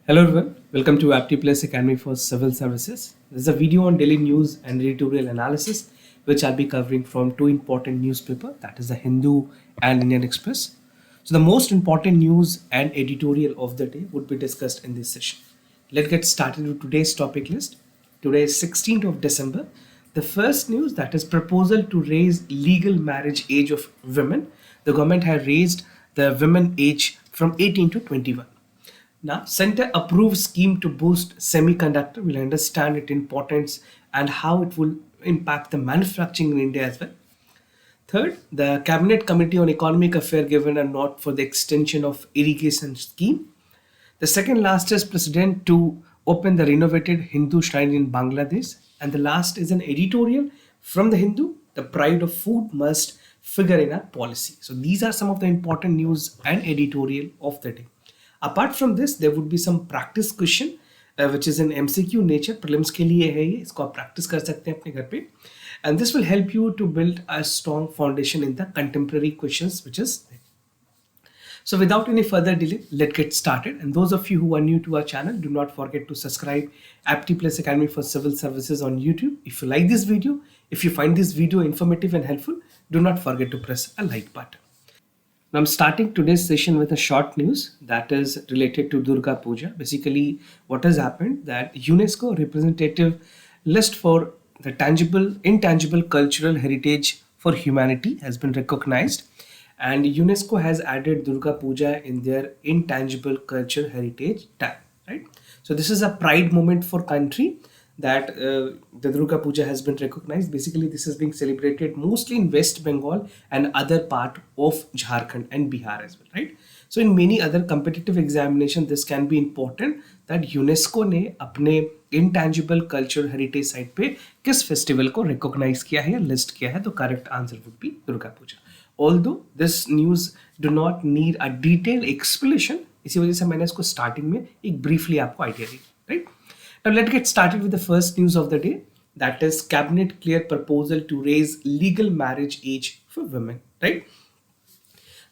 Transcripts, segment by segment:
Hello everyone, welcome to Apti Plus Academy for Civil Services. This is a video on daily news and editorial analysis, which I'll be covering from two important newspapers, that is the Hindu and Indian Express. So the most important news and editorial of the day would be discussed in this session. Let's get started with today's topic list. Today is 16th of December. The first news, that is proposal to raise legal marriage age of women. The government has raised the women age from 18 to 21. Now, Center approved scheme to boost semiconductor. We'll understand its importance and how it will impact the manufacturing in India as well. Third, the Cabinet Committee on Economic Affairs given a nod for the extension of irrigation scheme. The second last is President to open the renovated Hindu shrine in Bangladesh. And the last is an editorial from the Hindu. The pride of food must figure in our policy. So these are some of the important news and editorial of the day. Apart from this, there would be some practice question which is in MCQ nature. Prelims के लिए है ये, इसको आप practice कर सकते हैं अपने घर पे. And this will help you to build a strong foundation in the contemporary questions which is there. So without any further delay, let's get started. And those of you who are new to our channel, do not forget to subscribe Apti Plus Academy for Civil Services on YouTube. If you like this video, if you find this video informative and helpful, do not forget to press a like button. Now I'm starting today's session with a short news that is related to Durga Puja. Basically, what has happened that UNESCO representative list for the tangible, intangible cultural heritage for humanity has been recognized, and UNESCO has added Durga Puja in their intangible cultural heritage tag. Right. So this is a pride moment for country that the Durga Puja has been recognized. Basically, this is being celebrated mostly in West Bengal and other part of Jharkhand and Bihar as well, right? So in many other competitive examination, this can be important that UNESCO ने अपने intangible cultural heritage site पे किस festival को recognize किया है या list किया है, तो correct answer would be Durga Puja. Although this news do not need a detailed explanation, इसी वजह से मैंने इसको starting में एक briefly आपको idea the, right? Now let's get started with the first news of the day. That is cabinet clear proposal to raise legal marriage age for women, right?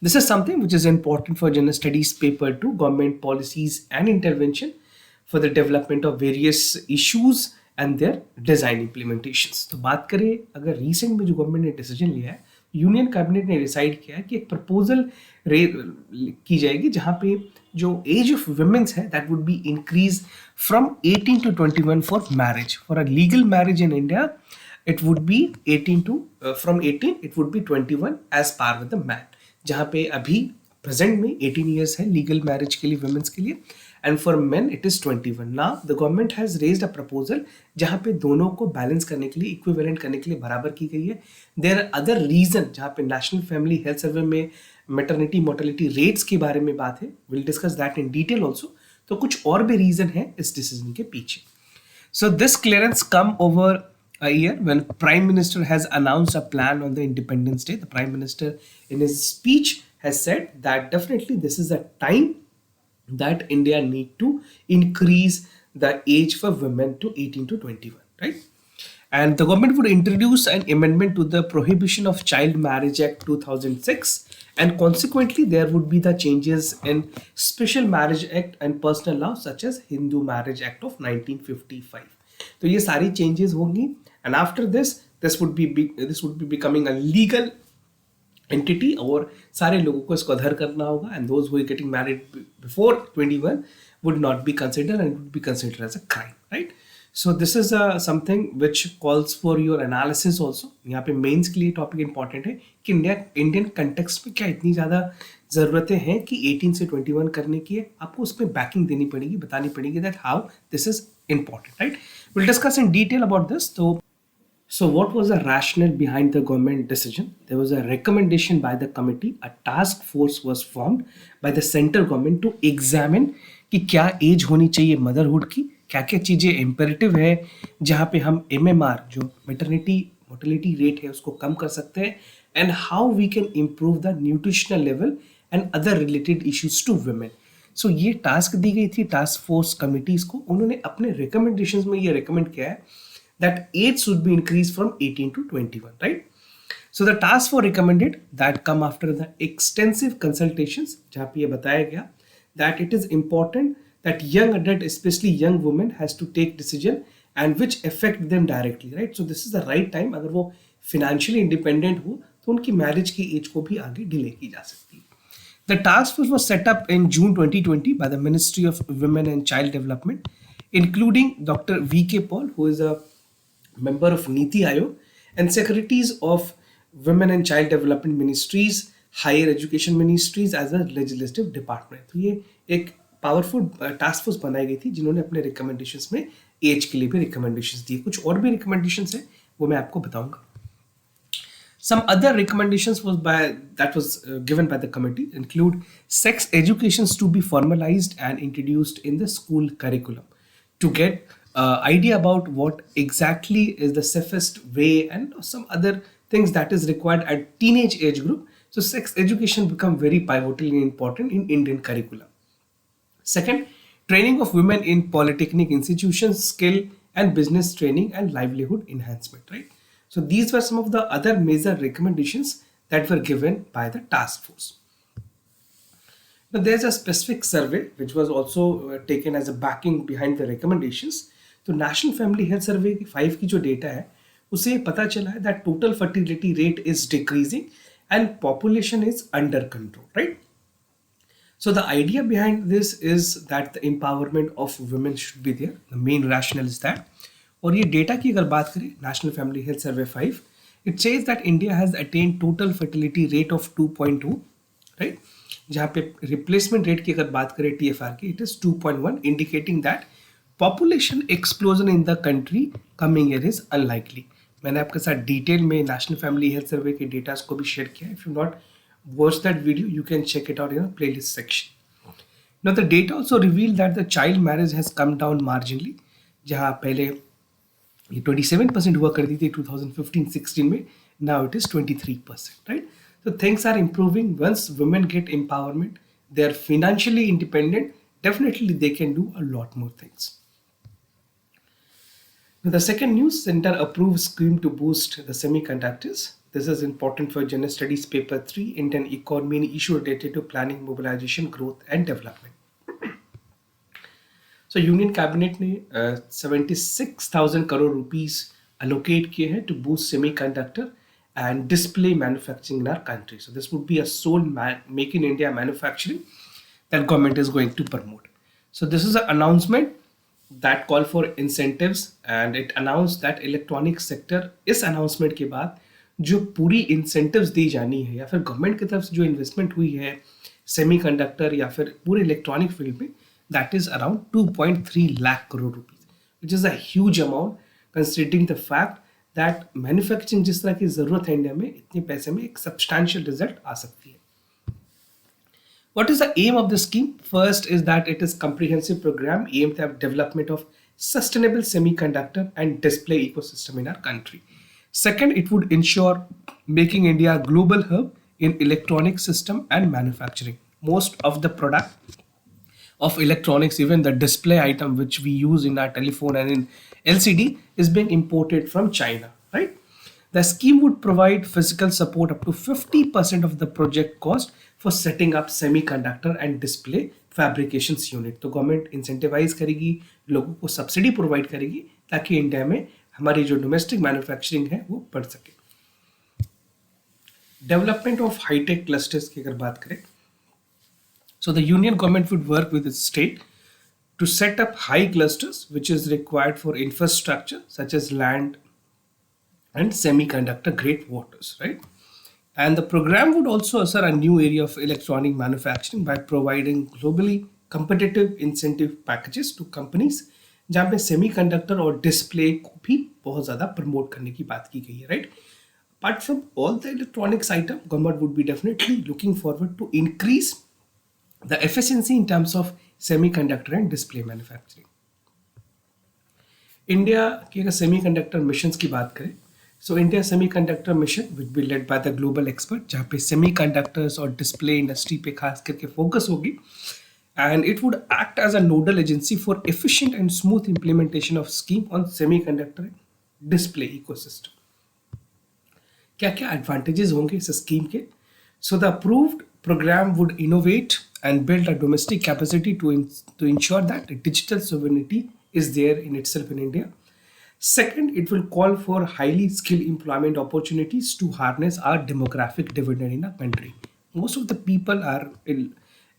This is something which is important for general studies paper 2, government policies and intervention for the development of various issues and their design implementations. तो बात करें अगर recent में जो government ने decision लिया है, union cabinet ने डिसाइड किया है कि एक प्रपोजल की जाएगी जहां पे जो एज ऑफ वुमेन्स है that would be increase from 18 to 21 for marriage. For a legal marriage in India it would be 18 to from 18 it would be 21 as par with the man. जहां पे अभी present में 18 years है legal marriage के लिए women's के लिए, and for main it is 21. Now the government has raised a proposal जहां पे दोनों को बैलेंस करने के लिए, इक्विवेलेंट करने के लिए बराबर की गई है. देयर आर अदर रीजन जहां पे नेशनल फैमिली हेल्थ सर्वे में मैटरनिटी मोर्टेलिटी रेट्स के बारे में बात है, will discuss that in detail also. तो कुछ और भी रीजन है इस डिसीजन के पीछे. So this clearance come over a year when Prime Minister has announced a plan on the Independence Day. The Prime Minister in his speech has said that definitely this is a time that India need to increase the age for women to 18 to 21, right? And the government would introduce an amendment to the Prohibition of Child Marriage Act 2006, and consequently there would be the changes in Special Marriage Act and personal law such as Hindu Marriage Act of 1955. तो ये सारी changes होंगी, and after this would be becoming a legal entity और सारे लोगों को इसको अधर करना होगा, and those who are getting married before 21 would not be considered and would be considered as a crime, right? So this is something which calls for your analysis also. यहाँ पे मेंस के लिए टॉपिक इंपॉर्टेंट है कि Indian context में क्या इतनी ज़्यादा ज़रूरतें हैं कि 18 से 21 करने की है, आपको उसमें बैकिंग देनी पड़ेगी, बतानी पड़ेगी that how this is important, right? We'll discuss in detail about this. So what was the rationale behind the government decision? There was a recommendation by the committee. A task force was formed by the central government to examine कि क्या as होनी चाहिए motherhood की, क्या क्या चीज़ें imperative है जहाँ पे हम MMR जो मेटर्निटी मोर्टेलिटी रेट है उसको कम कर सकते हैं, and how we can improve the nutritional level and other related issues to women. So ये टास्क दी गई थी टास्क फोर्स कमिटीज को. उन्होंने अपने रिकमेंडेशंस में ये रिकमेंड किया है that age should be increase from 18 to 21, right? So the task force recommended that come after the extensive consultations जहाँ पे ये बताया गया that it is important that young adult, especially young women, has to take decision and which affect them directly, right? So this is the right time. अगर वो financially independent हो तो उनकी marriage की age को भी आगे delay की जा सकती है. The task force was set up in June 2020 by the Ministry of Women and Child Development, including Dr. V.K. Paul, who is a member of Niti Aayog, and secretaries of Women and Child Development Ministries, Higher Education Ministries as a legislative department. तो ये एक powerful task force बनाई गई थी जिन्होंने अपने recommendations में as के लिए भी रिकमेंडेशंस दिए. कुछ और भी रिकमेंडेशंस हैं वो मैं आपको बताऊंगा. Some other recommendations was given by the committee include sex educations to be formalized and introduced in the school curriculum to get idea about what exactly is the safest way and some other things that is required at teenage age group. So sex education become very pivotally important in Indian curriculum. Second, training of women in polytechnic institutions, skill and business training and livelihood enhancement, right? So these were some of the other major recommendations that were given by the task force. Now there's a specific survey which was also taken as a backing behind the recommendations. तो national family health survey 5 की जो data है उसे पता चला है that total fertility rate is decreasing and population is under control, right? So the idea behind this is that the empowerment of women should be there. The main rationale is that. और ये data की अगर बात करें national family health survey 5, it says that India has attend total fertility rate of 2.2, right? जहाँ पे replacement rate की अगर बात करें टीएफआर की, it is 2.1, indicating that population explosion in the country coming year is unlikely. मैंने आपके साथ डिटेल में नेशनल फैमिली हेल्थ सर्वे के डेटास को भी शेयर किया. If you not watch that video, you can check it out in the playlist section. Now the data also revealed that the child marriage has come down marginally. जहाँ पहले ये 27% हुआ करती थी 2015-16 में, now it is 23%, right? So things are improving. Once women get empowerment, they are financially independent, definitely they can do a lot more things. Now the second news, Center approves scheme to boost the semiconductors. This is important for General Studies Paper 3, Indian Economy and issue related to planning, mobilization, growth and development. So Union Cabinet ने 76,000 crore rupees allocate किए हैं to boost semiconductor and display manufacturing in our country. So this would be a sole make in India manufacturing that government is going to promote. So this is an announcement that call for incentives and it announced that electronic sector इस announcement के बाद जो पूरी incentives दी जानी है या फिर government की तरफ से जो इन्वेस्टमेंट हुई है सेमीकंडक्टर या फिर पूरे इलेक्ट्रॉनिक फील्ड में, that is around 2.3 lakh crore rupees, which is a huge amount considering the fact that manufacturing जिस तरह की जरूरत है इंडिया में, इतने पैसे में एक सब्सटैंशियल रिजल्ट आ सकती है. What is the aim of the scheme? First is that it is comprehensive program aimed at development of sustainable semiconductor and display ecosystem in our country. Second, it would ensure making India a global hub in electronic system and manufacturing. Most of the product of electronics, even the display item which we use in our telephone and in LCD, is being imported from China, right? The scheme would provide physical support up to 50% of the project cost for setting up semiconductor and display fabrications unit. तो government incentivise करेगी, लोगों को subsidy provide करेगी ताकि India में हमारी जो domestic manufacturing है वो बढ़ सके. डेवलपमेंट ऑफ हाईटेक क्लस्टर्स की अगर बात करें, so the union government would work with its state to set up high clusters which is required for infrastructure such as land and semiconductor grade waters, right? And the program would also assert a new area of electronic manufacturing by providing globally competitive incentive packages to companies जहाँ पे semiconductor और display को भी बहुत ज़्यादा promote करने की बात की गई है, right? Apart from all the electronics item, government would be definitely looking forward to increase the efficiency in terms of semiconductor and display manufacturing. India की अगर सेमीकंडक्टर मिशंस की बात करें, so India semiconductor mission will be led by the global expert, जहाँ पे semiconductors और display industry पे खास करके फोकस होगी. And it would act as a nodal agency for efficient and smooth implementation of scheme on semiconductor and display ecosystem. क्या क्या advantages होंगे इस scheme के? So the approved program would innovate and build a domestic capacity to ensure that digital sovereignty is there in itself in India. Second, it will call for highly skilled employment opportunities to harness our demographic dividend in our country. Most of the people are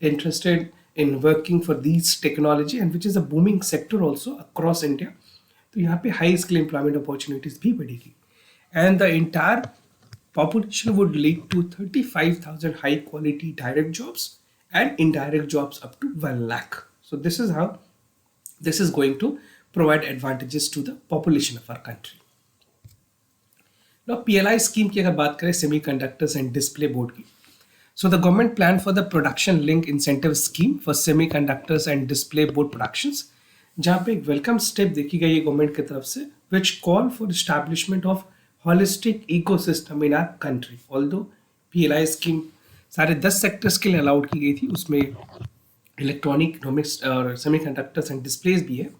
interested in working for these technology, and which is a booming sector also across India. तो यहाँ पे high skill employment opportunities भी बढ़ेगी, and the entire population would lead to 35,000 high quality direct jobs and indirect jobs up to 1 lakh. So this is how this is going to provide advantages to the population of our country. Now PLI scheme की अगर बात करें semiconductors and display board की, so the government planned for the production link incentive scheme for semiconductors and display board productions, जहाँ पे एक welcome step देखी गई है गवर्नमेंट की तरफ से, which call for establishment of holistic ecosystem in our country. Although PLI scheme सारे 10 सेक्टर्स के लिए अलाउड की गई थी, उसमें इलेक्ट्रॉनिक और सेमीकंडक्टर्स एंड डिस्प्लेस भी है,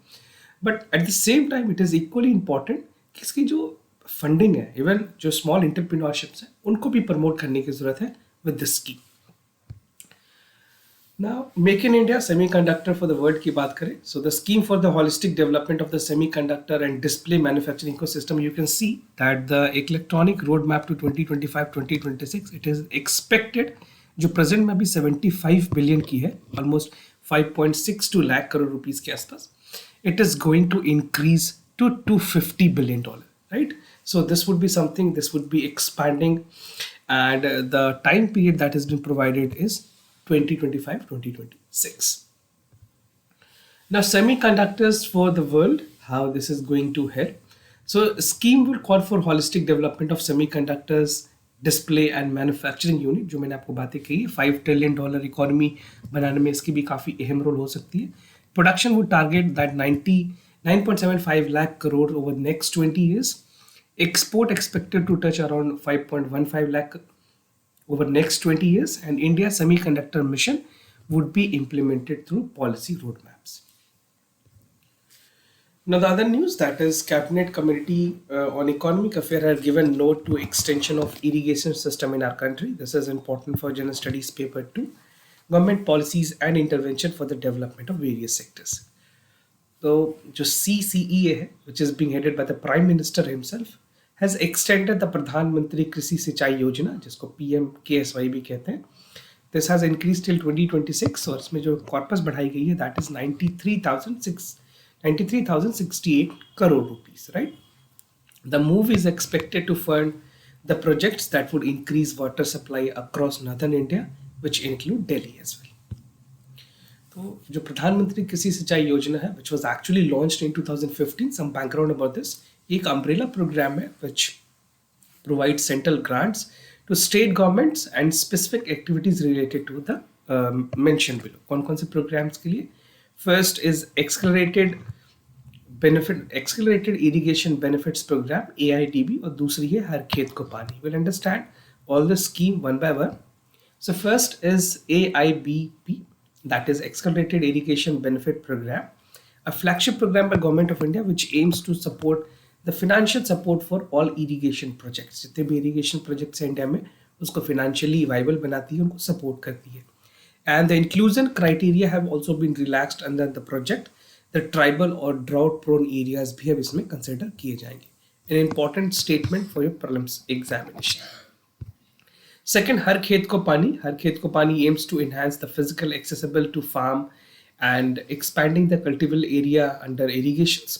but at the same time it is equally important कि इसकी जो फंडिंग है, इवन जो स्मॉल एंटरप्रेन्योरशिप्स हैं उनको भी प्रमोट करने की ज़रूरत है with this scheme. Now, Make in India semiconductor for the world की बात करें, so the scheme for the holistic development of the semiconductor and display manufacturing ecosystem, you can see that the electronic roadmap to 2025-2026, it is expected, जो present में अभी 75 billion की है, almost 5.62 lakh crore rupees के आसपास, it is going to increase to $250 billion, right? So this would be something, this would be expanding, and the time period that has been provided is 2025-2026. Now semiconductors for the world, how this is going to help. So scheme will call for holistic development of semiconductors, display and manufacturing unit, जो मैंने आपको बातें कही है, $5 trillion economy बनाने में इसकी भी काफ़ी अहम रोल हो सकती है. Production would target that 99.75 lakh crore over the next 20 years. Export expected to touch around 5.15 lakh over next 20 years, and India semiconductor mission would be implemented through policy roadmaps. Now the other news, that is Cabinet Committee on Economic Affairs has given note to extension of irrigation system in our country. This is important for General Studies paper 2, government policies and intervention for the development of various sectors. So जो CCEA है, which is being headed by the Prime Minister himself, has extended the प्रधानमंत्री कृषि सिंचाई योजना, जिसको PMKSY भी कहते हैं. This has increased till 2026, और इसमें जो कॉर्पस बढ़ाई गई है, that is 93,068 crore rupees, right? The move is expected to fund the projects that would increase water supply across northern India, which include Delhi as well. तो जो प्रधानमंत्री कृषि सिंचाई योजना है, which was actually launched in 2015, some background about this, एक umbrella programme है which provides central grants to state governments and specific activities related to the mentioned below. कौन कौन से प्रोग्राम्स के लिए? First is accelerated irrigation benefits program AIDB, और दूसरी है हर खेत को पानी. We'll understand all the scheme one by one. So first is AIBP, that is accelerated irrigation benefit program, a flagship program by government of India which aims to support the financial support for all irrigation projects. जितने भी irrigation projects हैं India में, उसको financially viable बनाती है, उनको support करती है. And the inclusion criteria have also been relaxed under the project. The tribal or drought prone areas भी अब इसमें consider किए जाएंगे. An important statement for your prelims examination. Second, हर खेत को पानी. हर खेत को पानी aims to enhance the physical accessible to farm and expanding the cultivable area under irrigations.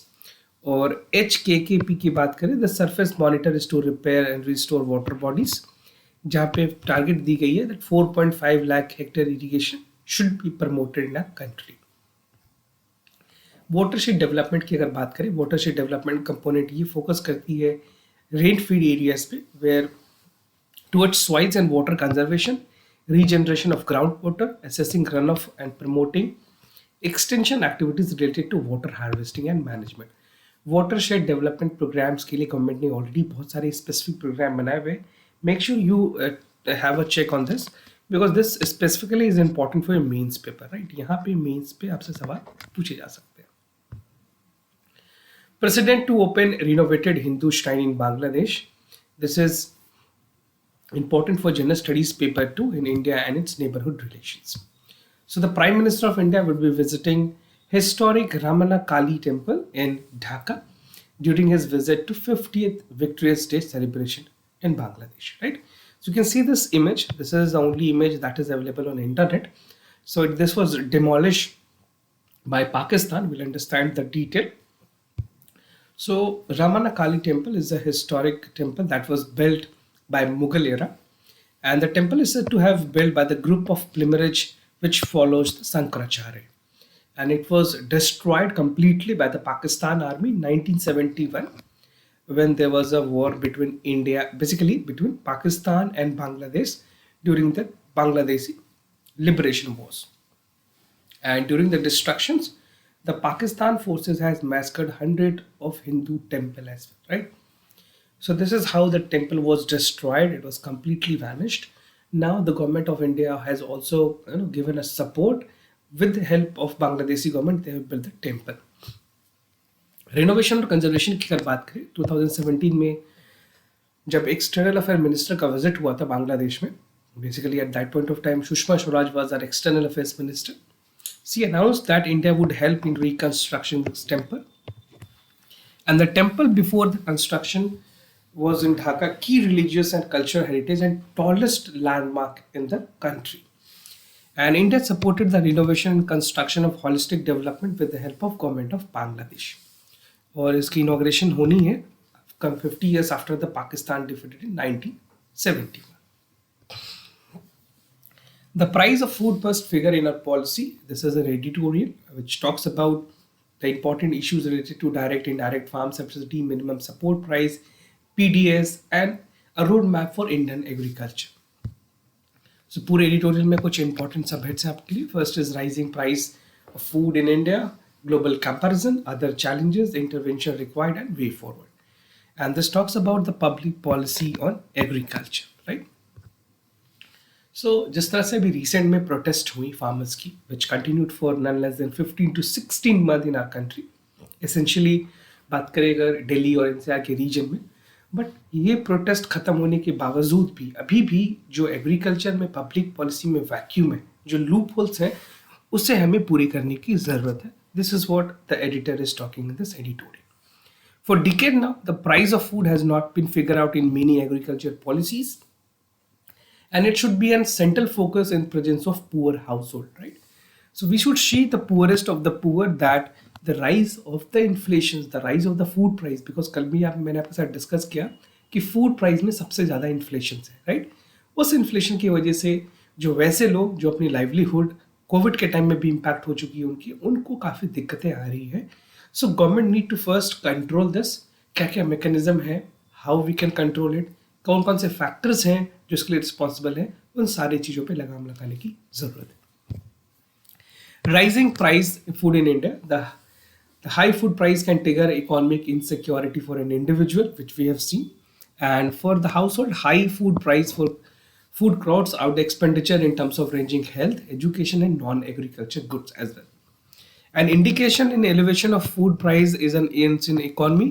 और HKKP की बात करें, the surface monitor is to repair and restore water bodies, जहाँ पे टारगेट दी गई है that 4.5 lakh hectare irrigation should be promoted in our country. Watershed development की अगर बात करें, वाटरशेड डेवलपमेंट कंपोनेंट ये फोकस करती है रेन फीड एरियाज पे, where towards soils and water conservation, regeneration of groundwater, assessing runoff and promoting extension activities related to water harvesting and management. Watershed development programs के लिए government ने already बहुत सारे specific program बनाए हुए. Make sure you have a check on this because this specifically is important for your mains paper, right? यहाँ पे mains पे आपसे सवाल पूछे जा सकते हैं. President to open renovated Hindu shrine in Bangladesh. This is important for General Studies paper 2 in India and its neighborhood relations. So the Prime Minister of India would be visiting historic Ramana Kali temple in Dhaka during his visit to 50th Victorious Day celebration in Bangladesh, right? So you can see this image. This is the only image that is available on internet. So this was demolished by Pakistan. We'll understand the detail. So Ramana Kali temple is a historic temple that was built by Mughal era, and the temple is said to have built by the group of pilgrimage which follows the Sankaracharya, and it was destroyed completely by the Pakistan army in 1971 when there was a war between India, basically between Pakistan and Bangladesh during the Bangladeshi liberation wars. And during the destructions, the Pakistan forces has massacred hundred of Hindu temple as well, right? So this is how the temple was destroyed. It was completely vanished. Now the government of India has also given us support with the help of Bangladeshi government. They have built the temple. Renovation और conservation की अगर बात करें 2017 में जब external affair minister का visit हुआ था बांग्लादेश में, basically at that point of time Sushma Swaraj was our external affairs minister. She announced that India would help in reconstructing this temple. And the temple before the construction was in Dhaka, key religious and cultural heritage and tallest landmark in the country. And India supported the renovation and construction of holistic development with the help of government of Bangladesh. और इसकी inauguration होनी है 50 years after the Pakistan defeated in 1970. The price of food must figure in our policy. This is an editorial which talks about the important issues related to direct, indirect farm subsidy, minimum support price, PDS, and a roadmap for Indian agriculture. So पूरे editorial में कुछ important subheads हैं आपके लिए. First is rising price of food in India, global comparison, other challenges, intervention required, and way forward. And this talks about the public policy on agriculture, right? So जिस तरह से अभी recent में protest हुई farmers की which continued for none less than 15 to 16 month in our country. Essentially बात करें अगर दिल्ली और एनसीआर के रीजन में, बट ये प्रोटेस्ट खत्म होने के बावजूद भी अभी भी जो एग्रीकल्चर में पब्लिक पॉलिसी में वैक्यूम है, जो लूप होल्स हैं, उसे हमें पूरी करने की ज़रूरत है. This is what the editor is talking in this editorial. For decade now, the price of food has not been figured out in many agriculture policies, and it should be a central focus in presence of poor household, right? So we should see the poorest of the poor that the rise of the inflations, the rise of the food price, because कल भी मैंने आपके साथ discuss किया कि food price में सबसे ज़्यादा इन्फ्लेशन है, राइट? उस इन्फ्लेशन की वजह से जो वैसे लोग जो अपनी लाइवलीहुड कोविड के टाइम में भी इम्पैक्ट हो चुकी है उनको काफ़ी दिक्कतें आ रही है. So government need to first control this. क्या क्या मैकेनिज्म है, how we can control it, कौन कौन से फैक्टर्स हैं जो इसके लिए रिस्पॉन्सिबल हैं, उन सारी चीज़ों पे लगाम लगाने की ज़रूरत है. Rising price food in India. The high food price can trigger economic insecurity for an individual which we have seen, and for the household high food price for food crowds out the expenditure in terms of ranging health, education, and non-agriculture goods as well. An indication in elevation of food price is an in economy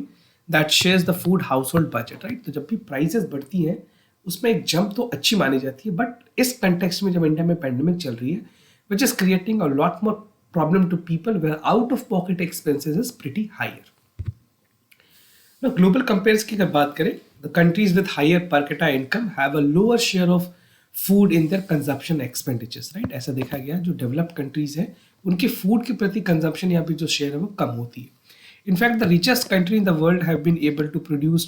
that shares the food household budget, right? तो जब भी prices बढ़ती हैं उसमें एक jump तो अच्छी मानी जाती है, but इस context में जब इंडिया में pandemic चल रही है, which is creating a lot more problem to people where out of pocket expenses is pretty higher. Now, global compares की अगर बात करें, the countries with higher per capita income have a lower share of food in their consumption expenditures, right? ऐसा देखा गया जो developed countries हैं उनके food के प्रति consumption यहाँ पे जो share है वो कम होती है. In fact, the richest country in the world have been able to produce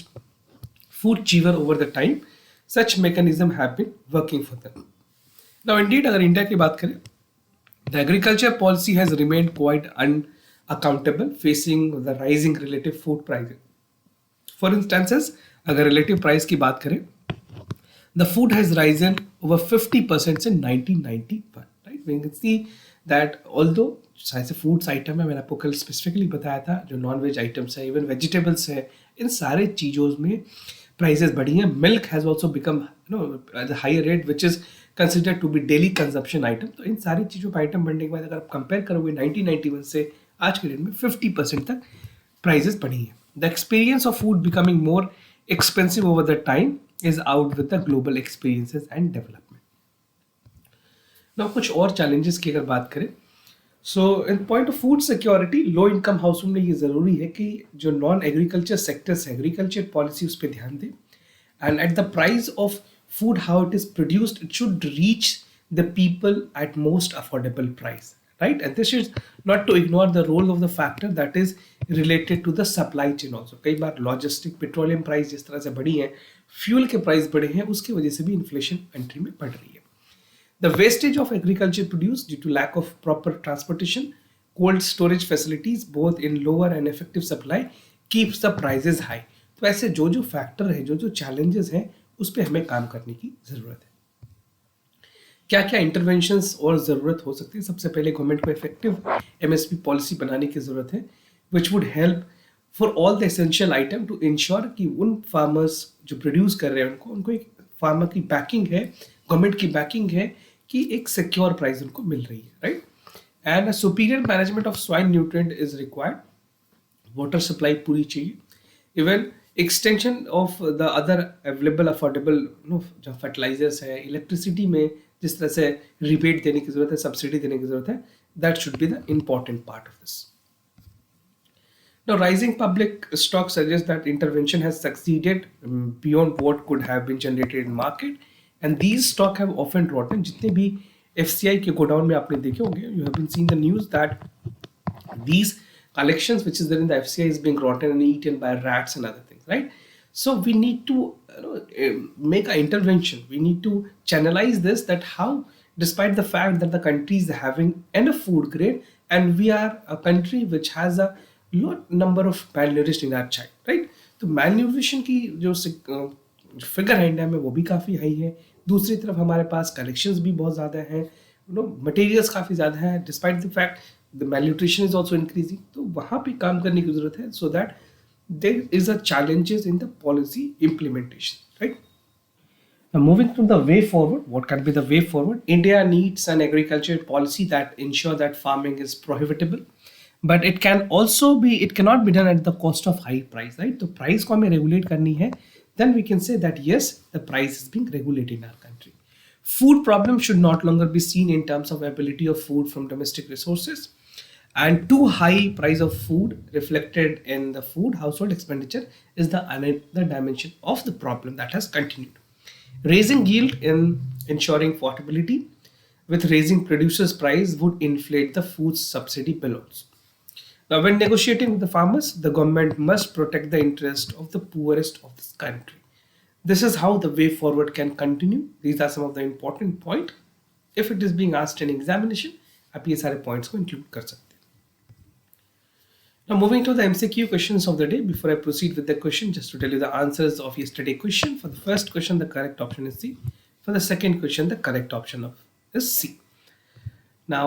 food cheaper over the time. Such mechanism have been working for them. Now, indeed, अगर इंडिया की बात करें, the agriculture policy has remained quite unaccountable, facing the rising relative food prices. For instances, अगर relative price की बात करें, the food has risen over 50% since 1991, right? We can see that although ऐसे foods item है, मैंने आपको कल specifically बताया था, जो नॉन वेज आइटम्स है, इवन वेजिटेबल्स है, इन सारे चीज़ों में प्राइसेस बढ़ी हैं. Milk has also become at a higher rate which is considered to be daily consumption item. तो इन सारी चीज़ों पर आइटम बढ़ने के बाद अगर आप कंपेयर करोगे 1991 से आज के डेट में 50% तक प्राइसेस बढ़ी हैं. The experience of food becoming more expensive over the time is out with the global experiences and development. ना कुछ और चैलेंजेस की अगर बात करें, so in point of food security, low income household में ये ज़रूरी है कि जो नॉन एग्रीकल्चर सेक्टर्स है, एग्रीकल्चर पॉलिसी उस पर ध्यान दें, and at the price of food how it is produced, it should reach the people at most affordable price, right? And this is not to ignore the role of the factor that is related to the supply chain also. कई बार logistic petroleum price जिस तरह से बढ़ी है, fuel के price बढ़े हैं, उसकी वजह से भी इन्फ्लेशन कंट्री में बढ़ रही है. The wastage of agriculture produce due to lack of proper transportation, cold storage facilities, both in lower and effective supply, keeps the prices high. तो ऐसे जो जो फैक्टर है, जो जो चैलेंजेस हैं, उस पर हमें काम करने की ज़रूरत है. क्या क्या इंटरवेंशंस और ज़रूरत हो सकती है? सबसे पहले गवर्नमेंट को इफेक्टिव एमएसपी पॉलिसी बनाने की ज़रूरत है, which would help for all the essential item to ensure कि उन फार्मर्स जो प्रोड्यूस कर रहे हैं उनको एक फार्मर की बैकिंग है, गवर्नमेंट की बैकिंग है कि एक सिक्योर प्राइस उनको मिल रही है, right? And superior management of soil nutrient is required. Water supply पूरी चाहिए. Even extension of the other available affordable जो फर्टिलाइजर्स है, इलेक्ट्रिसिटी में जिस तरह से रिबेट देने की जरूरत है, सब्सिडी देने की जरूरत है, that should be the important part of this. Now, rising public stock suggests that intervention has succeeded beyond what could have been generated in market, and these stock have often rotten. जितने भी FCI के godown में आपने देखे होंगे, you have been seeing the news that these collections which is there in the FCI is being rotten and eaten by rats and other things, right? So we need to make an intervention. We need to channelize this, that how, despite the fact that the country is having enough food grade, and we are a country which has a lot number of malnourished in our child, right? तो malnutrition की जो figure है India में वो भी काफ़ी high है. दूसरी तरफ हमारे पास कलेक्शंस भी बहुत ज़्यादा हैं, मटेरियल्स काफ़ी ज़्यादा हैं, despite the fact the malnutrition is also increasing. तो वहाँ पे काम करने की ज़रूरत है, so that there is a challenges in the policy implementation, right? Now moving to the way forward, what can be the way forward? India needs an agriculture policy that ensure that farming is prohibitable, but it cannot be done at the cost of high price, right? तो price को हमें regulate करनी है, then we can say that yes, the price is being regulated in our country. Food problem should not longer be seen in terms of availability of food from domestic resources, and too high price of food reflected in the food household expenditure is the another dimension of the problem that has continued. Raising yield in ensuring affordability with raising producers price would inflate the food subsidy bill also. Now when negotiating with the farmers, the government must protect the interest of the poorest of this country. This is how the way forward can continue. These are some of the important points. If it is being asked in examination, आप ये सारे points को include कर सकते हैं. Now moving to the MCQ questions of the day. Before I proceed with the question, just to tell you the answers of yesterday question. For the first question, the correct option is C. For the second question, the correct option is C. Now